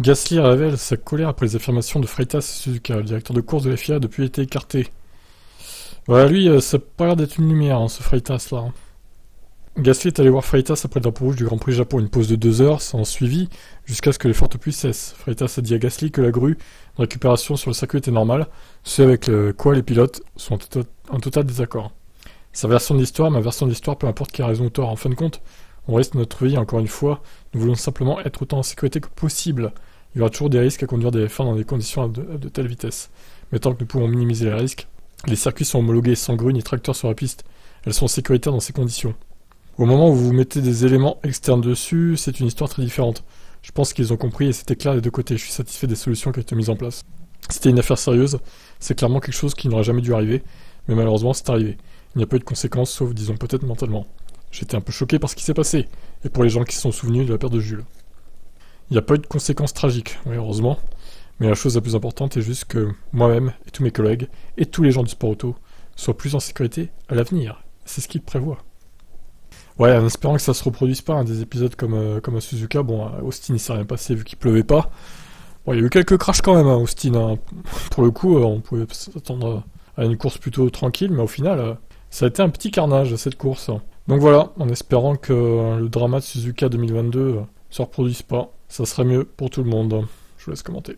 Gasly révèle sa colère après les affirmations de Freitas Suzuka. Le directeur de course de la FIA a depuis été écarté. Voilà, lui, ça a pas l'air d'être une lumière, ce Freitas là. Gasly est allé voir Freitas après le drapeau rouge du Grand Prix Japon. Une pause de 2 heures s'en suivit jusqu'à ce que les fortes pluies cessent. Freitas a dit à Gasly que la grue de récupération sur le circuit était normale, ce avec quoi les pilotes sont en total désaccord. Sa version de l'histoire, ma version de l'histoire, peu importe qui a raison ou tort. En fin de compte, on risque notre vie, encore une fois. Nous voulons simplement être autant en sécurité que possible. Il y aura toujours des risques à conduire des F1 dans des conditions à de telle vitesse. Mais tant que nous pouvons minimiser les risques, les circuits sont homologués sans grue ni tracteurs sur la piste. Elles sont sécuritaires dans ces conditions. Au moment où vous mettez des éléments externes dessus, c'est une histoire très différente. Je pense qu'ils ont compris et c'était clair des deux côtés. Je suis satisfait des solutions qui ont été mises en place. C'était une affaire sérieuse, c'est clairement quelque chose qui n'aurait jamais dû arriver, mais malheureusement c'est arrivé. Il n'y a pas eu de conséquences, sauf disons peut-être mentalement. J'étais un peu choqué par ce qui s'est passé, et pour les gens qui se sont souvenus de la perte de Jules. Il n'y a pas eu de conséquences tragiques, oui heureusement, mais la chose la plus importante est juste que moi-même, et tous mes collègues, et tous les gens du sport auto, soient plus en sécurité à l'avenir. C'est ce qu'ils prévoient. Ouais, en espérant que ça se reproduise pas, des épisodes comme à Suzuka. Bon, à Austin il s'est rien passé vu qu'il pleuvait pas. Bon, il y a eu quelques crashs quand même à Austin. Pour le coup, on pouvait s'attendre à une course plutôt tranquille, mais au final, ça a été un petit carnage cette course. Donc voilà, en espérant que le drama de Suzuka 2022 se reproduise pas, ça serait mieux pour tout le monde. Je vous laisse commenter.